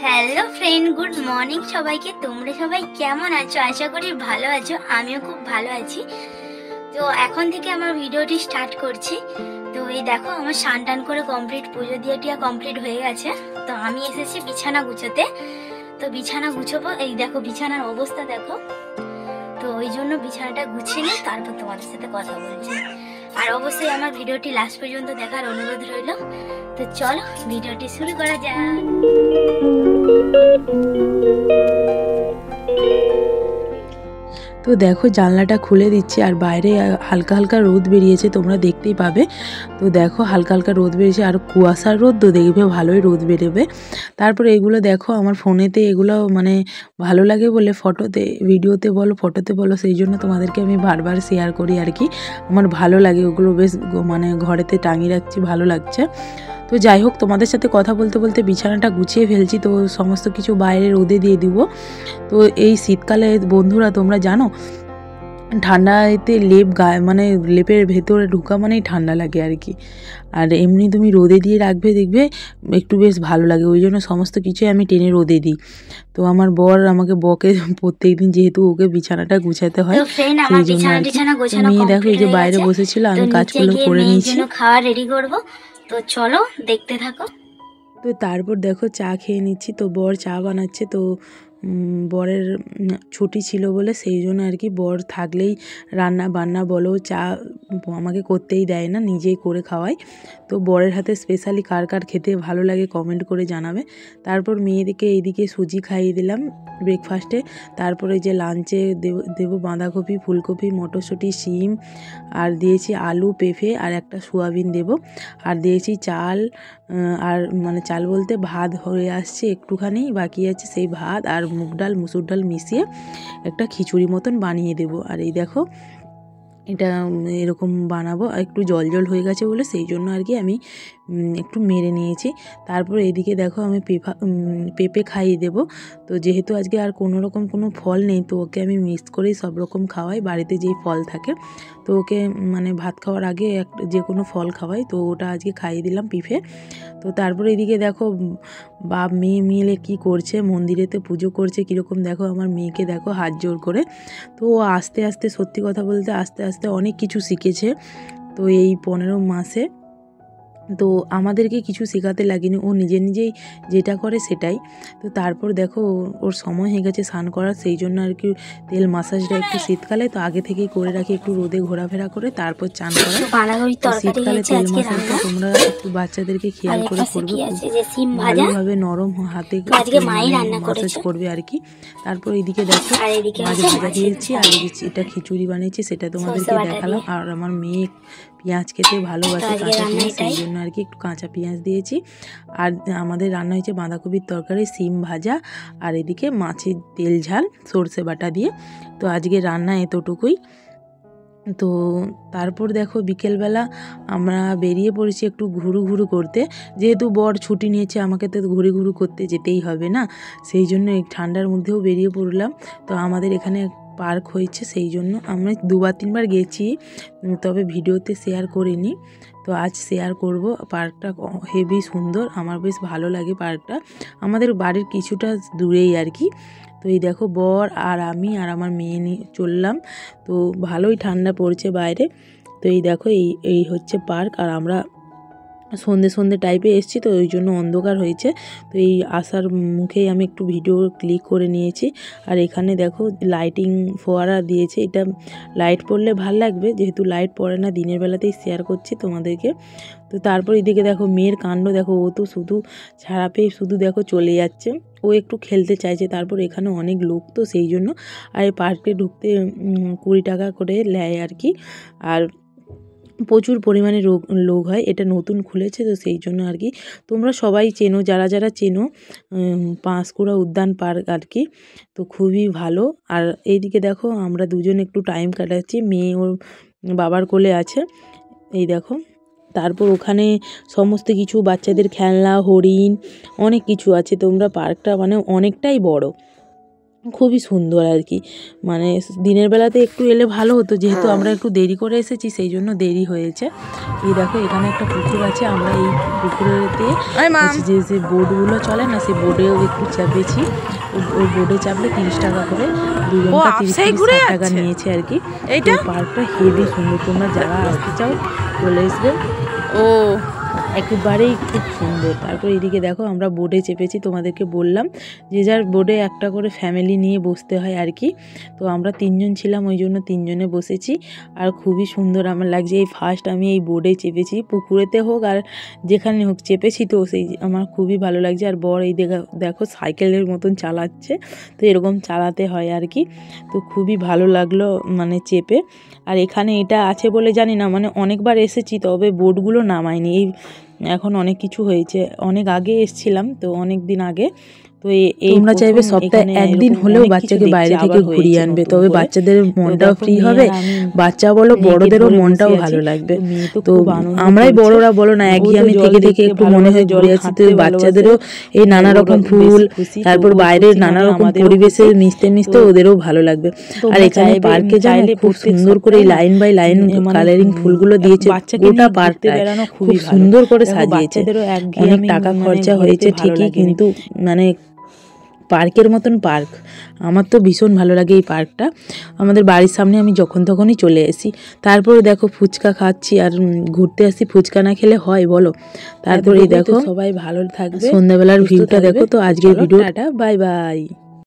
Hello friend, good morning সবাইকে। তোমরা সবাই কেমন আছো? আশা করি ভালো আছো। আমিও খুব ভালো আছি। তো এখন থেকে আমার ভিডিওটি স্টার্ট করছি। তো এই দেখো, আমার স্নান টান করে কমপ্লিট, পুজো দিয়ে টিয়া কমপ্লিট হয়ে গেছে। তো আমি এসেছি বিছানা গুছোতে। তো বিছানা গুছোবো। এই দেখো বিছানার অবস্থা দেখো। তো ওই জন্য বিছানাটা গুছিয়ে নিই, তারপর তোমাদের সাথে কথা বলছি। আর অবশ্যই আমার ভিডিওটি লাস্ট পর্যন্ত দেখার অনুরোধ রইল। তো চলো ভিডিওটি শুরু করা যাক। তো দেখো জানলাটা খুলে দিচ্ছি আর বাইরে হালকা হালকা রোদ বেরিয়েছে, তোমরা দেখতেই পাবে। তো দেখো হালকা হালকা রোদ বেরিয়েছে আর কুয়াশার রোদ, তো দেখবে ভালোই রোদ বেরোবে। তারপরে এগুলো দেখো আমার ফোনেতে এগুলো মানে ভালো লাগে বলে ফটোতে, ভিডিওতে বলো ফটোতে বলো, সেই জন্য তোমাদেরকে আমি বারবার শেয়ার করি আর কি। আমার ভালো লাগে ওগুলো, বেশ মানে ঘরেতে টাঙিয়ে রাখছি, ভালো লাগছে। তো যাই হোক, তোমাদের সাথে কথা বলতে বলতে বিছানাটা গুছিয়ে ফেলছি। তো সমস্ত কিছু বাইরে রোদে দিয়ে দিব। তো এই শীতকালে বন্ধুরা তোমরা জানো ঠান্ডাতে লেপ গায়ে মানে লেপের ভেতরে ঢুকা মানেই ঠান্ডা লাগে আর কি। আর এমনি তুমি রোদে দিয়ে রাখবে, দেখবে একটু বেশ ভালো লাগে। ওই জন্য সমস্ত কিছুই আমি টেনে রোদে দিই। তো আমার বর আমাকে বকে প্রত্যেকদিন, যেহেতু ওকে বিছানাটা গুছাতে হয় সেই জন্য আর কি। মেয়ে দেখো এই যে বাইরে বসেছিল, আমি কাজগুলো করে নিয়েছি। খাওয়া রেডি করব। তো চলো দেখতে থাকো। তো তারপর দেখো চা খেয়ে নিচ্ছি। তো বর চা বানাচ্ছে। তো বরের ছুটি ছিল বলে সেই জন্য আর কি, বর থাকলেই রান্না বান্না বলো চা আমাকে করতেই দেয় না, নিজেই করে খাওয়াই। তো বরের হাতে স্পেশালি কার কার খেতে ভালো লাগে কমেন্ট করে জানাবে। তারপর মেয়েদিকে এইদিকে সুজি খাইয়ে দিলাম ব্রেকফাস্টে। তারপরে যে লাঞ্চে দেবো বাঁধাকপি, ফুলকপি, মটরশুঁটি, শিম, আর দিয়েছি আলু, পেঁপে আর একটা সোয়াবিন দেব। আর দিয়েছি চাল, আর মানে চাল বলতে ভাত হয়ে আসছে একটুখানি বাকি আছে, সেই ভাত আর মুগ ডাল মুসুর ডাল মিশিয়ে একটা খিচুড়ি মতন বানিয়ে দেব। আর এই দেখো এটা এরকম বানাবো, একটু জল জল হয়ে গেছে বলে সেই জন্য আর কি আমি একটু মেরে নিয়েছি। তারপর এদিকে দেখো আমি পেঁপে খাইয়ে দেব। তো যেহেতু আজকে আর কোনো রকম কোনো ফল নেই, তো ওকে আমি মিক্স করেই সব রকম খাওয়াই, বাড়িতে যেই ফল থাকে। তো ওকে মানে ভাত খাওয়ার আগে যে কোনো ফল খাওয়াই, তো ওটা আজকে খাইয়ে দিলাম পেঁপে। তো তারপরে এদিকে দেখো বাপ মেয়ে মিলে কি করছে, মন্দিরেতে পুজো করছে কীরকম। দেখো আমার মেয়েকে দেখো হাত জোর করে। তো ও আস্তে আস্তে, সত্যি কথা বলতে আস্তে আস্তে অনেক কিছু শিখেছে। তো এই 15 মাসে তো আমাদেরকে কিছু শেখাতে লাগেনি, ও নিজে নিজেই যেটা করে সেটাই। তো তারপর দেখো ওর সময় হয়ে গেছে স্নান করার, সেই জন্য আর কি তেল মাসাজটা একটু শীতকালে তো আগে থেকেই করে রাখি, একটু রোদে ঘোরাফেরা করে তারপর চান করা। শীতকালে তেল মাসাজটা তোমরা একটু বাচ্চাদেরকে খেয়াল করে করবে, ভালোভাবে নরম হাতে মাসাজ করবে আর কি। তারপর এইদিকে দেখো মাছ ভাজা দিয়েছি আর এটা খিচুড়ি বানিয়েছি, সেটা তোমাদেরকে দেখালাম। আর আমার মেয়ে পেঁয়াজ খেতে ভালোবাসে, কাঁচা পেঁয়াজ, সেই জন্য আর কি একটু কাঁচা পেঁয়াজ দিয়েছি। আর আমাদের রান্না হয়েছে বাঁধাকপির তরকারি, সিম ভাজা, আর এদিকে মাছের তেল ঝাল সর্ষে বাটা দিয়ে। তো আজকে রান্না এতটুকুই। তো তারপর দেখো বিকেলবেলা আমরা বেরিয়ে পড়েছি একটু ঘুরু করতে। যেহেতু বর ছুটি নিয়েছে, আমাকে তো ঘুরু করতে যেতেই হবে না, সেই জন্য এই ঠান্ডার মধ্যেও বেরিয়ে পড়লাম। তো আমাদের এখানে পার্ক হয়েছে, সেই জন্য আমরা 2-3 বার গেছি, তবে ভিডিওতে শেয়ার করিনি। তো আজ শেয়ার করব। পার্কটা হেভি সুন্দর, আমার বেশ ভালো লাগে পার্কটা, আমাদের বাড়ির কিছুটা দূরেই আর কি। তো এই দেখো বর আর আমি আর আমার মেয়ে নিয়ে চললাম। তো ভালোই ঠান্ডা পড়ছে বাইরে। তো এই দেখো এই হচ্ছে পার্ক। আর আমরা সন্ধে টাইপে এসেছি, তো ওই জন্য অন্ধকার হয়েছে। তো এই আসার মুখেই আমি একটু ভিডিও ক্লিক করে নিয়েছি। আর এখানে দেখো লাইটিং ফোয়ারা দিয়েছে, এটা লাইট পড়লে ভাল লাগবে, যেহেতু লাইট পড়ে না দিনের বেলাতেই শেয়ার করছি তোমাদেরকে। তো তারপর এদিকে দেখো মেয়ের কাণ্ড দেখো, ও তো শুধু ছাড়া পেয়ে শুধু দেখো চলে যাচ্ছে, ও একটু খেলতে চাইছে। তারপর এখানে অনেক লোক, তো সেই জন্য আর এই পার্কে ঢুকতে 20 টাকা করে নেয় আর কি। আর প্রচুর পরিমাণে লোক হয়, এটা নতুন খুলেছে, তো সেই জন্য আর কি। তোমরা সবাই চেনো, যারা যারা চেনো, পাঁশকুড়া উদ্যান পার্ক আর কি। তো খুবই ভালো। আর এইদিকে দেখো আমরা দুজন একটু টাইম কাটাচ্ছি, মেয়ে ওর বাবার কোলে আছে, এই দেখো। তারপর ওখানে সমস্ত কিছু বাচ্চাদের খেলনা, হরিণ, অনেক কিছু আছে। তোমরা পার্কটা মানে অনেকটাই বড়। খুবই সুন্দর আর কি। মানে দিনের বেলাতে একটু এলে ভালো হতো, যেহেতু আমরা একটু দেরি করে এসেছি সেই জন্য দেরি হয়েছে। এই দেখো এখানে একটা পুকুর আছে, আমরা এই পুকুরেতে যে বোটগুলো চলে না, সেই বোটেও একটু চাপেছি। ওই বোটে চাপলে 30 টাকা করে, দুজনকা 30 টাকা নিয়েছে আর কি। এই পার্কটা হেভি সুন্দর, তোমরা যারা আসতে চাও চলে আসবে। ও একেবারেই খুব সুন্দর। তারপর এদিকে দেখো আমরা বোটে চেপেছি, তোমাদেরকে বললাম যে যার বোটে একটা করে ফ্যামিলি নিয়ে বসতে হয় আর কি। তো আমরা 3 জন ছিলাম, ওই জন্য 3 জনে বসেছি। আর খুবই সুন্দর আমার লাগছে, এই ফার্স্ট আমি এই বোটে চেপেছি, পুকুরেতে হোক আর যেখানে হোক চেপেছি, তো সেই আমার খুবই ভালো লাগছে। আর বর এই দেখো সাইকেলের মতন চালাচ্ছে, তো এরকম চালাতে হয় আর কি। তো খুবই ভালো লাগলো মানে চেপে। আর এখানে এটা আছে বলে জানি না, মানে অনেকবার এসেছি তবে বোটগুলো নামায়নি, এই এখন অনেক কিছু হয়েছে, অনেক আগে এসেছিলাম তো, অনেক দিন আগে। তো তোমরা চাইবে সপ্তাহে একদিন হলেও বাচ্চাকে বাইরে থেকে ঘুরিয়ে আনবে, তবে বাচ্চাদের মনটাও ফ্রি হবে, বাচ্চা বলো বড়দেরও মনটাও ভালো লাগবে। তো আমরাই বড়রা বলো না একঘেয়েমি থেকে থেকে একটু মনে হয় ঘুরে আসি, তো বাচ্চাদেরও এই নানা রকম ফুল, তারপর বাইরের নানা রকম পরিবেশে মিশতে মিশতে ওদেরও ভালো লাগবে। আর এখানে পার্কে যাইলে খুব সুন্দর করে লাইন বাই লাইন কালারিং ফুলগুলো দিয়েছে, গোটা পার্কটা খুব সুন্দর করে সাজিয়েছে। অনেক টাকা খরচা হয়েছে ঠিকই, কিন্তু মানে পার্কের মতন পার্ক আমার তো ভীষণ ভালো লাগে এই পার্কটা। আমাদের বাড়ির সামনে আমি যখন তখনই চলে আসি। তারপরে দেখো ফুচকা খাচ্ছি, আর ঘুরতে আসি, ফুচকা না খেলে হয় বলো। তারপরে দেখো সবাই ভালো থাকবে, সন্ধ্যাবেলার ভিউটা দেখো। তো আজকের ভিডিওটা বাই বাই।